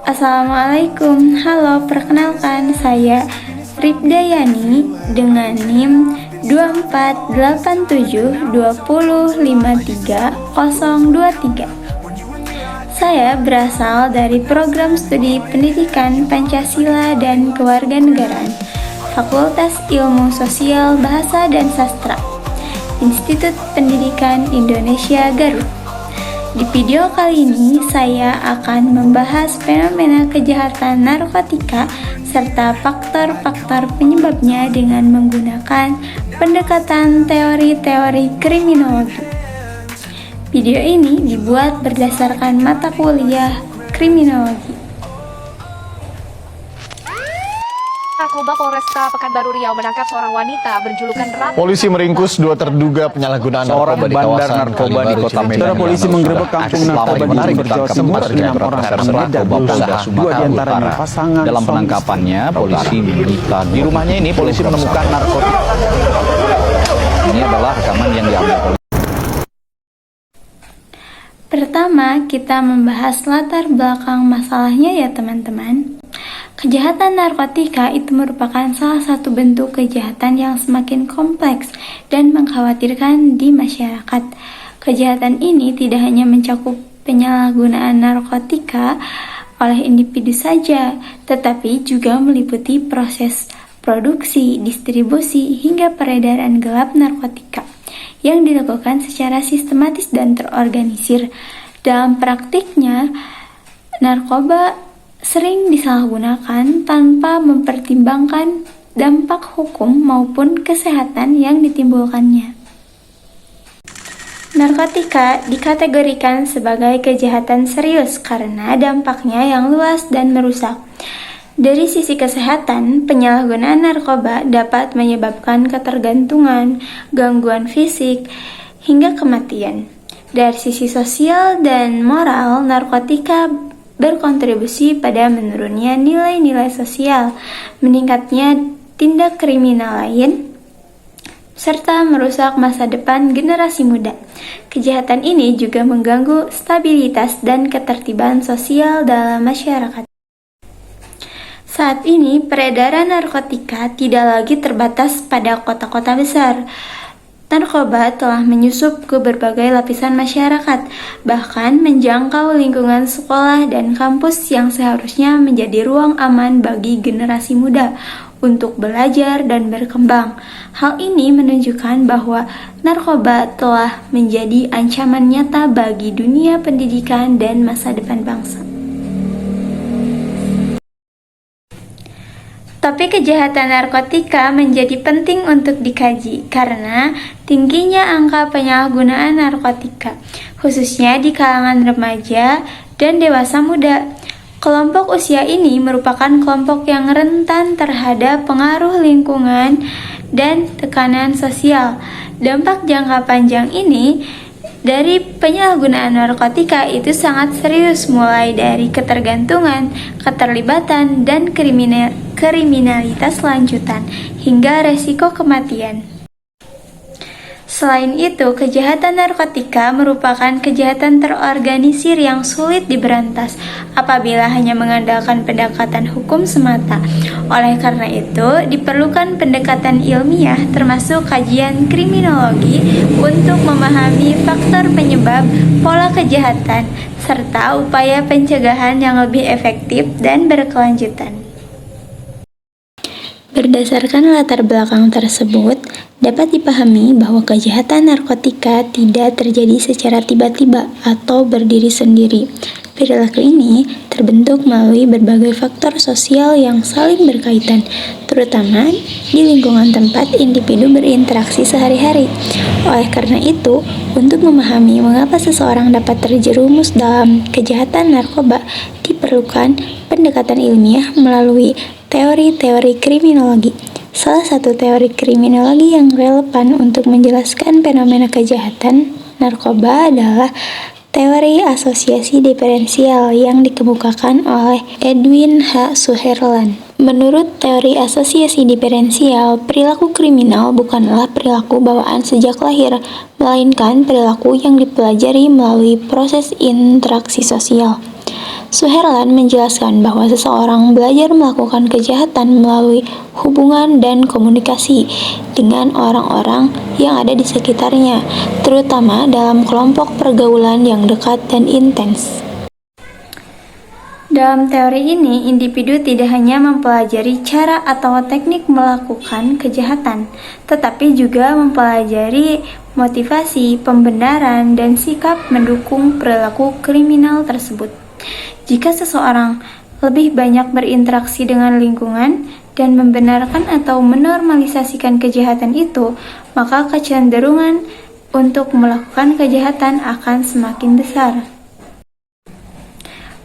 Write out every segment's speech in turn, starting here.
Assalamualaikum, halo, perkenalkan saya Ripdayani dengan NIM 2487205303. Saya berasal dari program studi Pendidikan Pancasila dan Kewarganegaraan, Fakultas Ilmu Sosial Bahasa dan Sastra, Institut Pendidikan Indonesia Garut. Di video kali ini saya akan membahas fenomena kejahatan narkotika serta faktor-faktor penyebabnya dengan menggunakan pendekatan teori-teori kriminologi. Video ini dibuat berdasarkan mata kuliah kriminologi. Narkoba Polresta Pekanbaru Riau menangkap seorang wanita berjulukan Ratu. Polisi meringkus dua terduga penyalahgunaan narkoba di kawasan narkoba di Kota Medan. Polisi menggerebek kampung narkoba di Jawa Timur. 6 orang beredar dua diantaranya pasangan. Dalam penangkapannya, polisi menyita di rumahnya ini polisi menemukan narkotika. Ini adalah rekaman yang diambil oleh. Pertama, kita membahas latar belakang masalahnya ya teman-teman. Kejahatan narkotika itu merupakan salah satu bentuk kejahatan yang semakin kompleks dan mengkhawatirkan di masyarakat. Kejahatan ini tidak hanya mencakup penyalahgunaan narkotika oleh individu saja, tetapi juga meliputi proses produksi, distribusi, hingga peredaran gelap narkotika yang dilakukan secara sistematis dan terorganisir. Dalam praktiknya, narkoba sering disalahgunakan tanpa mempertimbangkan dampak hukum maupun kesehatan yang ditimbulkannya. Narkotika dikategorikan sebagai kejahatan serius karena dampaknya yang luas dan merusak. Dari sisi kesehatan, penyalahgunaan narkoba dapat menyebabkan ketergantungan, gangguan fisik, hingga kematian. Dari sisi sosial dan moral, narkotika berkontribusi pada menurunnya nilai-nilai sosial, meningkatnya tindak kriminal lain, serta merusak masa depan generasi muda. Kejahatan ini juga mengganggu stabilitas dan ketertiban sosial dalam masyarakat. Saat ini, peredaran narkotika tidak lagi terbatas pada kota-kota besar. Narkoba telah menyusup ke berbagai lapisan masyarakat, bahkan menjangkau lingkungan sekolah dan kampus yang seharusnya menjadi ruang aman bagi generasi muda untuk belajar dan berkembang. Hal ini menunjukkan bahwa narkoba telah menjadi ancaman nyata bagi dunia pendidikan dan masa depan bangsa. Tapi kejahatan narkotika menjadi penting untuk dikaji karena tingginya angka penyalahgunaan narkotika, khususnya di kalangan remaja dan dewasa muda. Kelompok usia ini merupakan kelompok yang rentan terhadap pengaruh lingkungan dan tekanan sosial. Dampak jangka panjang ini dari penyalahgunaan narkotika itu sangat serius, mulai dari ketergantungan, keterlibatan, dan kriminalitas lanjutan, hingga resiko kematian. Selain itu, kejahatan narkotika merupakan kejahatan terorganisir yang sulit diberantas apabila hanya mengandalkan pendekatan hukum semata. Oleh karena itu, diperlukan pendekatan ilmiah termasuk kajian kriminologi untuk memahami faktor penyebab pola kejahatan serta upaya pencegahan yang lebih efektif dan berkelanjutan. Berdasarkan latar belakang tersebut, dapat dipahami bahwa kejahatan narkotika tidak terjadi secara tiba-tiba atau berdiri sendiri. Perilaku ini terbentuk melalui berbagai faktor sosial yang saling berkaitan, terutama di lingkungan tempat individu berinteraksi sehari-hari. Oleh karena itu, untuk memahami mengapa seseorang dapat terjerumus dalam kejahatan narkoba, diperlukan pendekatan ilmiah melalui teori-teori kriminologi. Salah satu teori kriminologi yang relevan untuk menjelaskan fenomena kejahatan narkoba adalah teori asosiasi diferensial yang dikemukakan oleh Edwin H. Sutherland. Menurut teori asosiasi diferensial, perilaku kriminal bukanlah perilaku bawaan sejak lahir, melainkan perilaku yang dipelajari melalui proses interaksi sosial. Suherlan menjelaskan bahwa seseorang belajar melakukan kejahatan melalui hubungan dan komunikasi dengan orang-orang yang ada di sekitarnya, terutama dalam kelompok pergaulan yang dekat dan intens. Dalam teori ini, individu tidak hanya mempelajari cara atau teknik melakukan kejahatan, tetapi juga mempelajari motivasi, pembenaran, dan sikap mendukung perilaku kriminal tersebut. Jika seseorang lebih banyak berinteraksi dengan lingkungan dan membenarkan atau menormalisasikan kejahatan itu, maka kecenderungan untuk melakukan kejahatan akan semakin besar.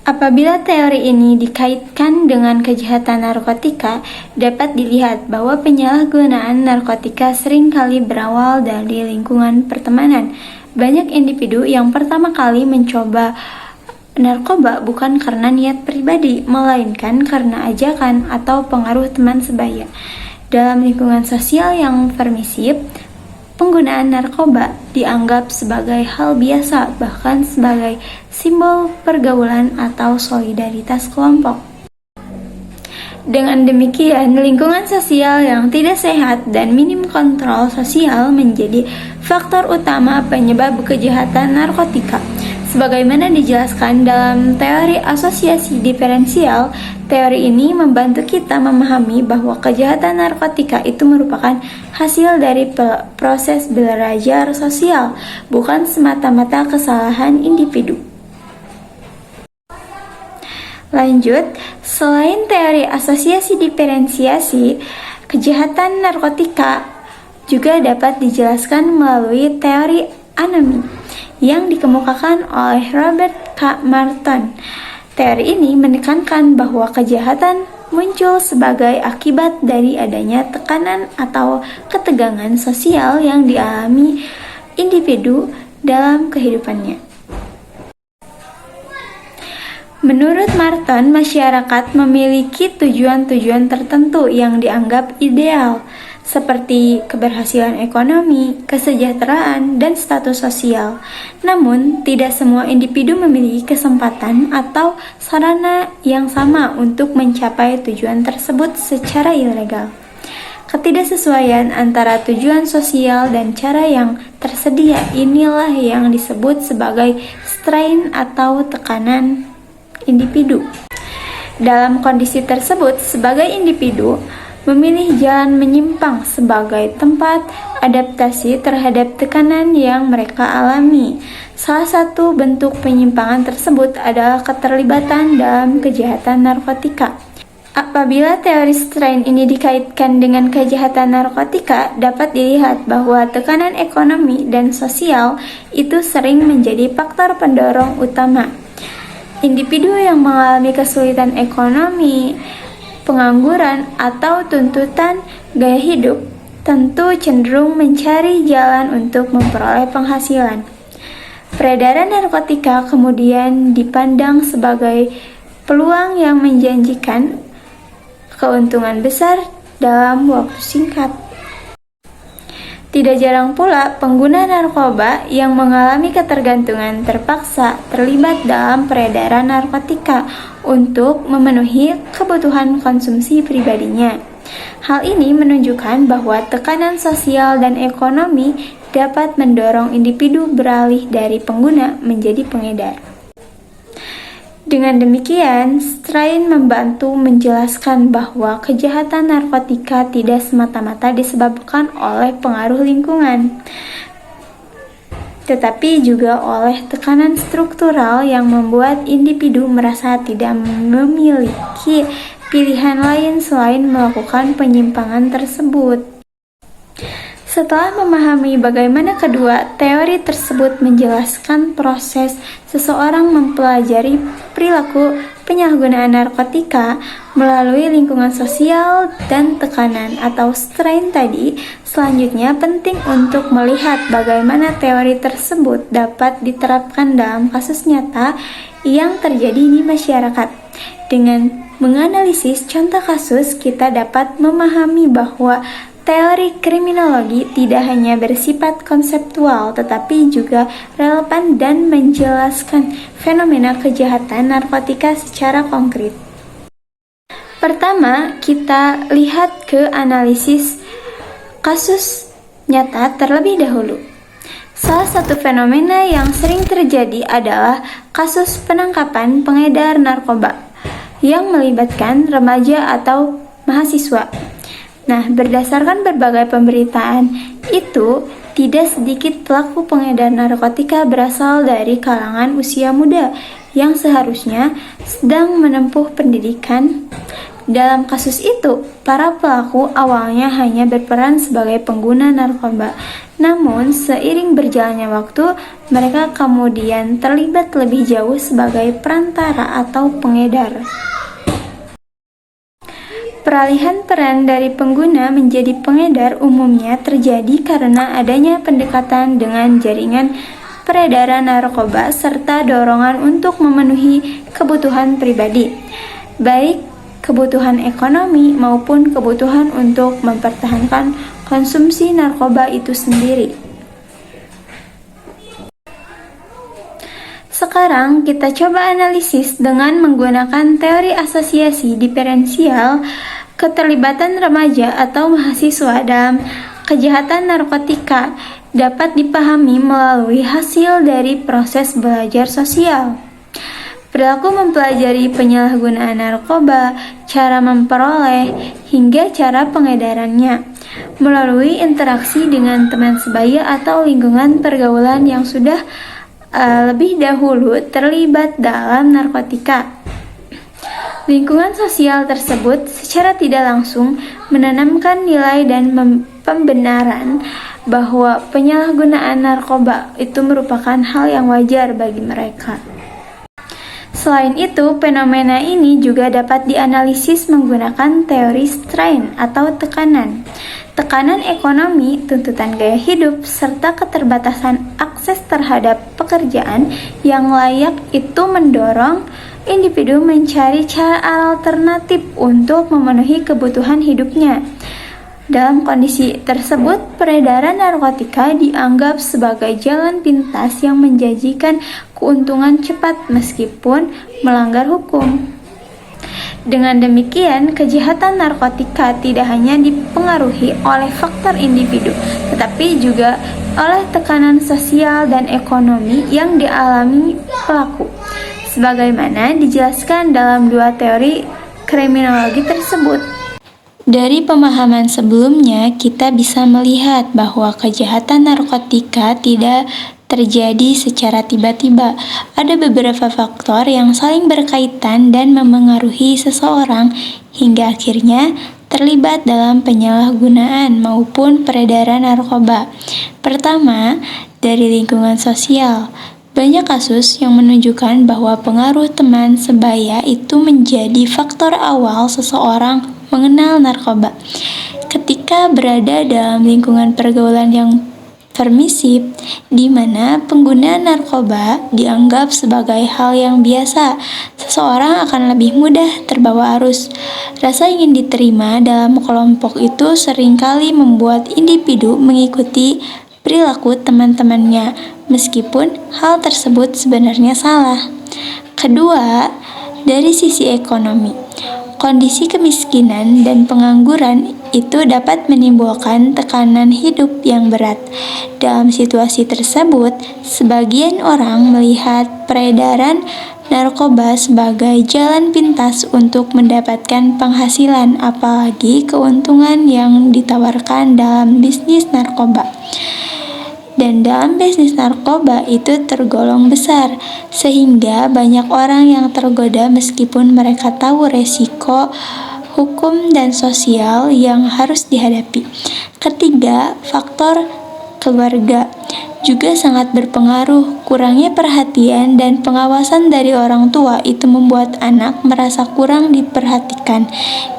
Apabila teori ini dikaitkan dengan kejahatan narkotika, dapat dilihat bahwa penyalahgunaan narkotika seringkali berawal dari lingkungan pertemanan. Banyak individu yang pertama kali mencoba narkoba bukan karena niat pribadi, melainkan karena ajakan atau pengaruh teman sebaya. Dalam lingkungan sosial yang permisif, penggunaan narkoba dianggap sebagai hal biasa, bahkan sebagai simbol pergaulan atau solidaritas kelompok. Dengan demikian, lingkungan sosial yang tidak sehat dan minim kontrol sosial menjadi faktor utama penyebab kejahatan narkotika. Sebagaimana dijelaskan dalam teori asosiasi diferensial, teori ini membantu kita memahami bahwa kejahatan narkotika itu merupakan hasil dari proses belajar sosial, bukan semata-mata kesalahan individu. Lanjut, selain teori asosiasi diferensiasi, kejahatan narkotika juga dapat dijelaskan melalui teori anami yang dikemukakan oleh Robert K. Martin. Teori ini menekankan bahwa kejahatan muncul sebagai akibat dari adanya tekanan atau ketegangan sosial yang dialami individu dalam kehidupannya. Menurut Martin, masyarakat memiliki tujuan-tujuan tertentu yang dianggap ideal, seperti keberhasilan ekonomi, kesejahteraan, dan status sosial. Namun, tidak semua individu memiliki kesempatan atau sarana yang sama untuk mencapai tujuan tersebut secara ilegal. Ketidaksesuaian antara tujuan sosial dan cara yang tersedia inilah yang disebut sebagai strain atau tekanan individu. Dalam kondisi tersebut, sebagai individu memilih jalan menyimpang sebagai tempat adaptasi terhadap tekanan yang mereka alami. Salah satu bentuk penyimpangan tersebut adalah keterlibatan dalam kejahatan narkotika. Apabila teori strain ini dikaitkan dengan kejahatan narkotika, dapat dilihat bahwa tekanan ekonomi dan sosial itu sering menjadi faktor pendorong utama. Individu yang mengalami kesulitan ekonomi, pengangguran, atau tuntutan gaya hidup tentu cenderung mencari jalan untuk memperoleh penghasilan. Peredaran narkotika kemudian dipandang sebagai peluang yang menjanjikan keuntungan besar dalam waktu singkat. Tidak jarang pula pengguna narkoba yang mengalami ketergantungan terpaksa terlibat dalam peredaran narkotika untuk memenuhi kebutuhan konsumsi pribadinya. Hal ini menunjukkan bahwa tekanan sosial dan ekonomi dapat mendorong individu beralih dari pengguna menjadi pengedar. Dengan demikian, Strain membantu menjelaskan bahwa kejahatan narkotika tidak semata-mata disebabkan oleh pengaruh lingkungan, tetapi juga oleh tekanan struktural yang membuat individu merasa tidak memiliki pilihan lain selain melakukan penyimpangan tersebut. Setelah memahami bagaimana kedua teori tersebut menjelaskan proses seseorang mempelajari perilaku penyalahgunaan narkotika melalui lingkungan sosial dan tekanan atau strain tadi, selanjutnya penting untuk melihat bagaimana teori tersebut dapat diterapkan dalam kasus nyata yang terjadi di masyarakat. Dengan menganalisis contoh kasus, kita dapat memahami bahwa teori kriminologi tidak hanya bersifat konseptual, tetapi juga relevan dan menjelaskan fenomena kejahatan narkotika secara konkret. Pertama, kita lihat ke analisis kasus nyata terlebih dahulu. Salah satu fenomena yang sering terjadi adalah kasus penangkapan pengedar narkoba yang melibatkan remaja atau mahasiswa. Nah, berdasarkan berbagai pemberitaan itu, tidak sedikit pelaku pengedar narkotika berasal dari kalangan usia muda yang seharusnya sedang menempuh pendidikan. Dalam kasus itu, para pelaku awalnya hanya berperan sebagai pengguna narkoba. Namun, seiring berjalannya waktu, mereka kemudian terlibat lebih jauh sebagai perantara atau pengedar. Peralihan peran dari pengguna menjadi pengedar umumnya terjadi karena adanya pendekatan dengan jaringan peredaran narkoba serta dorongan untuk memenuhi kebutuhan pribadi, baik kebutuhan ekonomi maupun kebutuhan untuk mempertahankan konsumsi narkoba itu sendiri. Sekarang kita coba analisis dengan menggunakan teori asosiasi diferensial keterlibatan remaja atau mahasiswa dalam kejahatan narkotika dapat dipahami melalui hasil dari proses belajar sosial. Perilaku mempelajari penyalahgunaan narkoba, cara memperoleh, hingga cara pengedarannya, melalui interaksi dengan teman sebaya atau lingkungan pergaulan yang sudah lebih dahulu terlibat dalam narkotika. Lingkungan sosial tersebut secara tidak langsung menanamkan nilai dan pembenaran bahwa penyalahgunaan narkoba itu merupakan hal yang wajar bagi mereka. Selain itu, fenomena ini juga dapat dianalisis menggunakan teori strain atau tekanan. Tekanan ekonomi, tuntutan gaya hidup, serta keterbatasan akses terhadap pekerjaan yang layak itu mendorong individu mencari cara alternatif untuk memenuhi kebutuhan hidupnya. Dalam kondisi tersebut, peredaran narkotika dianggap sebagai jalan pintas yang menjanjikan keuntungan cepat meskipun melanggar hukum. Dengan demikian, kejahatan narkotika tidak hanya dipengaruhi oleh faktor individu, tetapi juga oleh tekanan sosial dan ekonomi yang dialami pelaku, sebagaimana dijelaskan dalam dua teori kriminologi tersebut. Dari pemahaman sebelumnya, kita bisa melihat bahwa kejahatan narkotika tidak terjadi secara tiba-tiba. Ada beberapa faktor yang saling berkaitan dan memengaruhi seseorang hingga akhirnya terlibat dalam penyalahgunaan maupun peredaran narkoba. Pertama, dari lingkungan sosial. Banyak kasus yang menunjukkan bahwa pengaruh teman sebaya itu menjadi faktor awal seseorang mengenal narkoba. Ketika berada dalam lingkungan pergaulan yang permisif, di mana penggunaan narkoba dianggap sebagai hal yang biasa, seseorang akan lebih mudah terbawa arus. Rasa ingin diterima dalam kelompok itu seringkali membuat individu mengikuti perilaku teman-temannya, meskipun hal tersebut sebenarnya salah. Kedua, dari sisi ekonomi. Kondisi kemiskinan dan pengangguran itu dapat menimbulkan tekanan hidup yang berat. Dalam situasi tersebut, sebagian orang melihat peredaran narkoba sebagai jalan pintas untuk mendapatkan penghasilan, apalagi keuntungan yang ditawarkan dalam bisnis narkoba. Dan dalam bisnis narkoba itu tergolong besar, sehingga banyak orang yang tergoda meskipun mereka tahu resiko hukum dan sosial yang harus dihadapi. Ketiga, faktor keluarga juga sangat berpengaruh. Kurangnya perhatian dan pengawasan dari orang tua itu membuat anak merasa kurang diperhatikan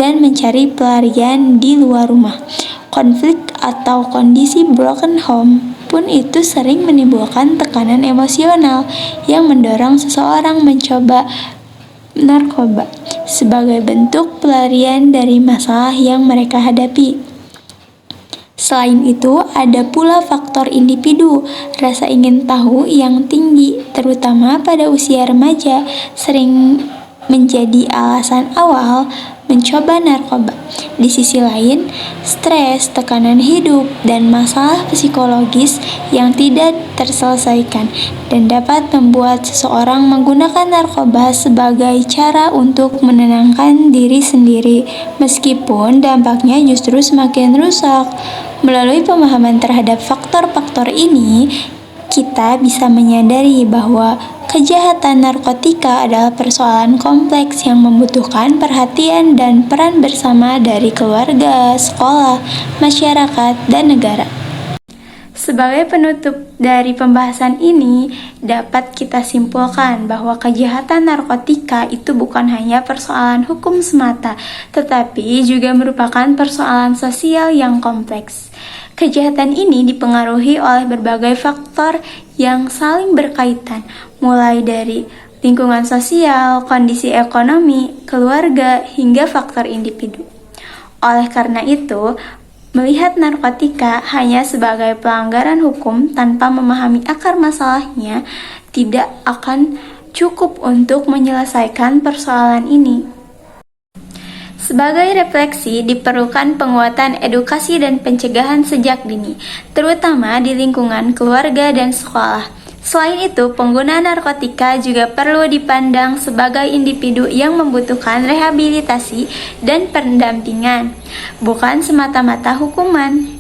dan mencari pelarian di luar rumah. Konflik atau kondisi broken home pun itu sering menimbulkan tekanan emosional yang mendorong seseorang mencoba narkoba sebagai bentuk pelarian dari masalah yang mereka hadapi. Selain itu, ada pula faktor individu, rasa ingin tahu yang tinggi, terutama pada usia remaja, sering menjadi alasan awal mencoba narkoba. Di sisi lain, stres, tekanan hidup, dan masalah psikologis yang tidak terselesaikan dan dapat membuat seseorang menggunakan narkoba sebagai cara untuk menenangkan diri sendiri, meskipun dampaknya justru semakin rusak. Melalui pemahaman terhadap faktor-faktor ini, kita bisa menyadari bahwa kejahatan narkotika adalah persoalan kompleks yang membutuhkan perhatian dan peran bersama dari keluarga, sekolah, masyarakat, dan negara. Sebagai penutup dari pembahasan ini, dapat kita simpulkan bahwa kejahatan narkotika itu bukan hanya persoalan hukum semata, tetapi juga merupakan persoalan sosial yang kompleks. Kejahatan ini dipengaruhi oleh berbagai faktor yang saling berkaitan, mulai dari lingkungan sosial, kondisi ekonomi, keluarga, hingga faktor individu. Oleh karena itu, melihat narkotika hanya sebagai pelanggaran hukum tanpa memahami akar masalahnya tidak akan cukup untuk menyelesaikan persoalan ini. Sebagai refleksi, diperlukan penguatan edukasi dan pencegahan sejak dini, terutama di lingkungan keluarga dan sekolah. Selain itu, pengguna narkotika juga perlu dipandang sebagai individu yang membutuhkan rehabilitasi dan pendampingan, bukan semata-mata hukuman.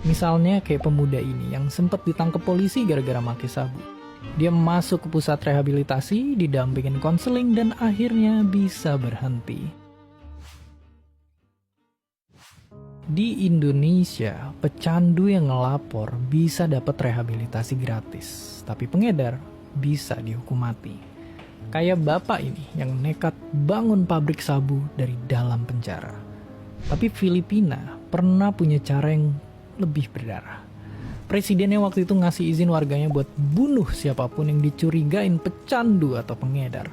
Misalnya kayak pemuda ini yang sempat ditangkap polisi gara-gara make sabu. Dia masuk ke pusat rehabilitasi, didampingin konseling, dan akhirnya bisa berhenti. Di Indonesia, pecandu yang ngelapor bisa dapat rehabilitasi gratis, tapi pengedar bisa dihukum mati. Kayak bapak ini yang nekat bangun pabrik sabu dari dalam penjara. Tapi Filipina pernah punya cara yang lebih berdarah. Presidennya waktu itu ngasih izin warganya buat bunuh siapapun yang dicurigain pecandu atau pengedar.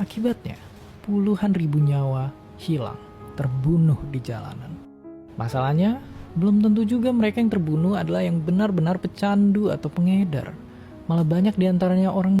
Akibatnya, puluhan ribu nyawa hilang, terbunuh di jalanan. Masalahnya, belum tentu juga mereka yang terbunuh adalah yang benar-benar pecandu atau pengedar. Malah banyak diantaranya orang